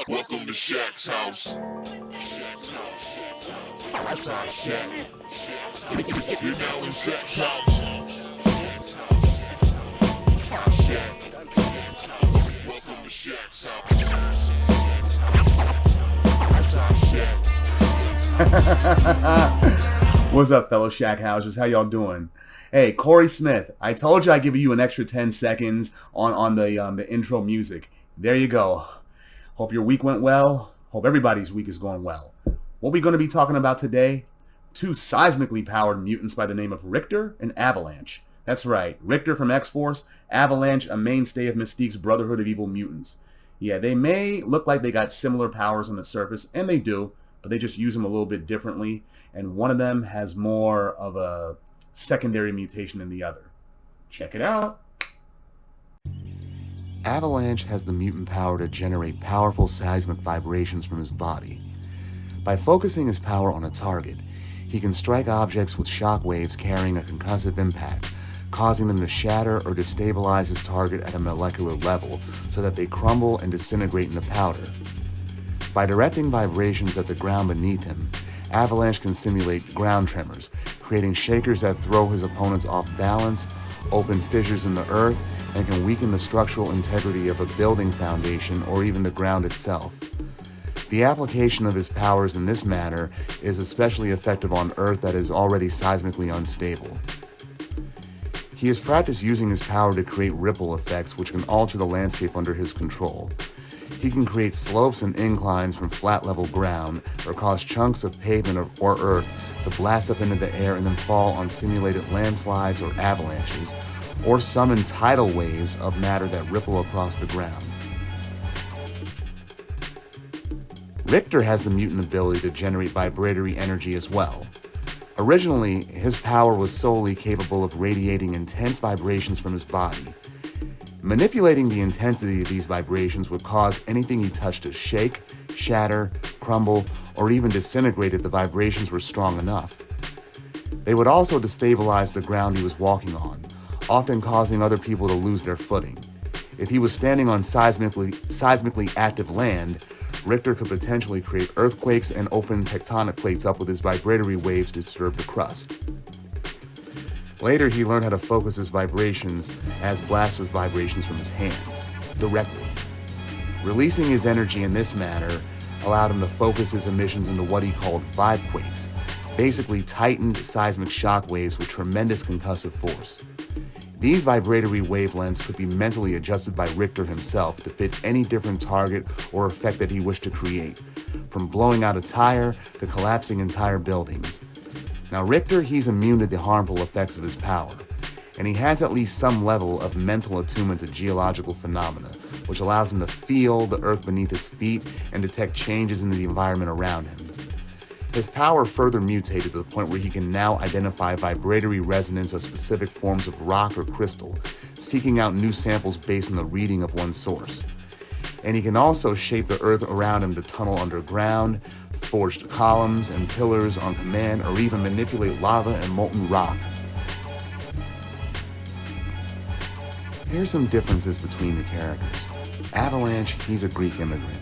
Welcome to Shaq's house. That's our Shaq. You're now in Shaq's house. That's our Shaq. Welcome to Shaq's house. That's our Shaq. What's up, fellow Shaq Housers? How y'all doing? Hey, Corey Smith. I told you I'd give you an extra 10 seconds on the intro music. There you go. Hope your week went well. Hope everybody's week is going well. What we going to be talking about today? Two seismically powered mutants by the name of Rictor and Avalanche. That's right, Rictor from X-Force, Avalanche, a mainstay of Mystique's Brotherhood of Evil Mutants. Yeah, they may look like they got similar powers on the surface, and they do, but they just use them a little bit differently, and one of them has more of a secondary mutation than the other. Check it out. Avalanche has the mutant power to generate powerful seismic vibrations from his body. By focusing his power on a target, he can strike objects with shock waves carrying a concussive impact, causing them to shatter or destabilize his target at a molecular level so that they crumble and disintegrate into powder. By directing vibrations at the ground beneath him, Avalanche can simulate ground tremors, creating shakers that throw his opponents off balance, open fissures in the earth, and can weaken the structural integrity of a building foundation or even the ground itself. The application of his powers in this manner is especially effective on Earth that is already seismically unstable. He has practiced using his power to create ripple effects which can alter the landscape under his control. He can create slopes and inclines from flat level ground or cause chunks of pavement or earth to blast up into the air and then fall on simulated landslides or avalanches, or summon tidal waves of matter that ripple across the ground. Rictor has the mutant ability to generate vibratory energy as well. Originally, his power was solely capable of radiating intense vibrations from his body. Manipulating the intensity of these vibrations would cause anything he touched to shake, shatter, crumble, or even disintegrate if the vibrations were strong enough. They would also destabilize the ground he was walking on, often causing other people to lose their footing. If he was standing on seismically active land, Rictor could potentially create earthquakes and open tectonic plates up with his vibratory waves to disturb the crust. Later, he learned how to focus his vibrations as blasts with vibrations from his hands, directly. Releasing his energy in this manner allowed him to focus his emissions into what he called vibequakes, basically tightened seismic shock waves with tremendous concussive force. These vibratory wavelengths could be mentally adjusted by Rictor himself to fit any different target or effect that he wished to create, from blowing out a tire to collapsing entire buildings. Now Rictor, he's immune to the harmful effects of his power, and he has at least some level of mental attunement to geological phenomena, which allows him to feel the earth beneath his feet and detect changes in the environment around him. His power further mutated to the point where he can now identify vibratory resonance of specific forms of rock or crystal, seeking out new samples based on the reading of one source. And he can also shape the earth around him to tunnel underground, forge columns and pillars on command, or even manipulate lava and molten rock. Here's some differences between the characters. Avalanche, he's a Greek immigrant.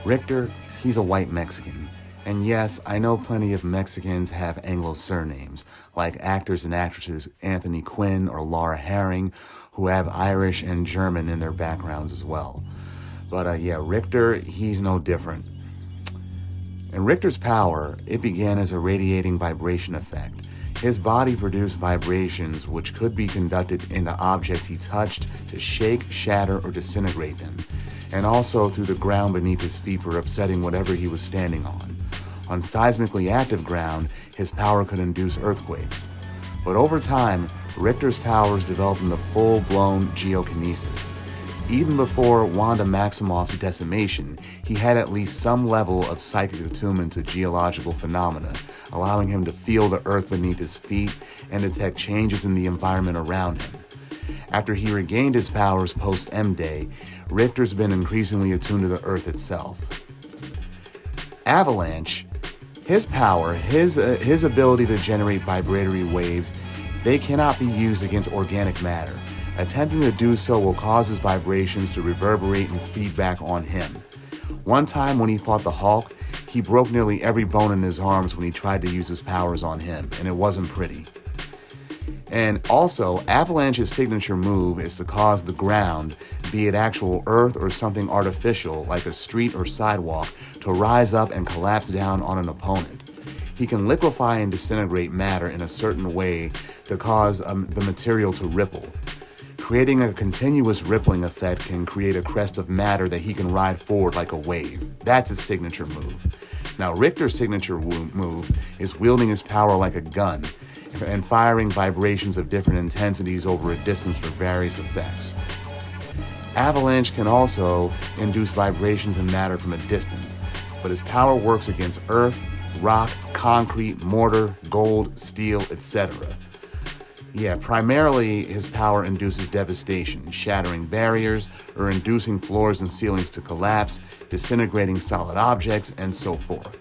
Rictor, he's a white Mexican. And yes, I know plenty of Mexicans have Anglo surnames, like actors and actresses Anthony Quinn or Laura Herring, who have Irish and German in their backgrounds as well. But Rictor, he's no different. And Rictor's power, it began as a radiating vibration effect. His body produced vibrations which could be conducted into objects he touched to shake, shatter, or disintegrate them, and also through the ground beneath his feet for upsetting whatever he was standing on. On seismically active ground, his power could induce earthquakes. But over time, Rictor's powers developed into full-blown geokinesis. Even before Wanda Maximoff's decimation, he had at least some level of psychic attunement to geological phenomena, allowing him to feel the earth beneath his feet and detect changes in the environment around him. After he regained his powers post-M-Day, Rictor's been increasingly attuned to the earth itself. Avalanche, his power, his ability to generate vibratory waves, they cannot be used against organic matter. Attempting to do so will cause his vibrations to reverberate and feedback on him. One time when he fought the Hulk, he broke nearly every bone in his arms when he tried to use his powers on him, and it wasn't pretty. And also, Avalanche's signature move is to cause the ground, be it actual earth or something artificial like a street or sidewalk, to rise up and collapse down on an opponent. He can liquefy and disintegrate matter in a certain way to cause the material to ripple. Creating a continuous rippling effect can create a crest of matter that he can ride forward like a wave. That's his signature move. Now, Rictor's signature move is wielding his power like a gun and firing vibrations of different intensities over a distance for various effects. Avalanche can also induce vibrations and matter from a distance, but his power works against earth, rock, concrete, mortar, gold, steel, etc. Yeah, primarily his power induces devastation, shattering barriers or inducing floors and ceilings to collapse, disintegrating solid objects, and so forth.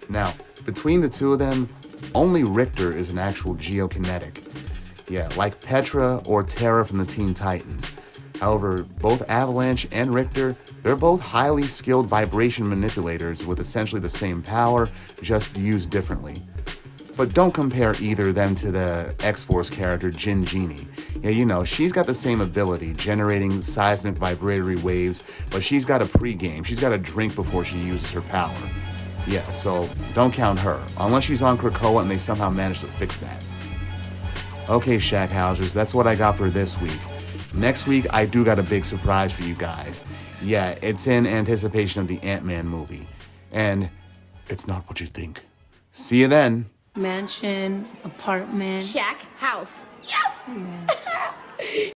Now, between the two of them, only Rictor is an actual geokinetic. Yeah, like Petra or Terra from the Teen Titans. However, both Avalanche and Rictor, they're both highly skilled vibration manipulators with essentially the same power, just used differently. But don't compare either of them to the X-Force character Jin Genie. Yeah, you know, she's got the same ability, generating seismic vibratory waves, but she's got a pregame. She's got a drink before she uses her power. Yeah, so don't count her, unless she's on Krakoa and they somehow manage to fix that. Okay, Shackhousers, that's what I got for this week. Next week, I do got a big surprise for you guys. Yeah, it's in anticipation of the Ant-Man movie. And it's not what you think. See you then. Mansion, apartment. Shack, house. Yes! Yeah.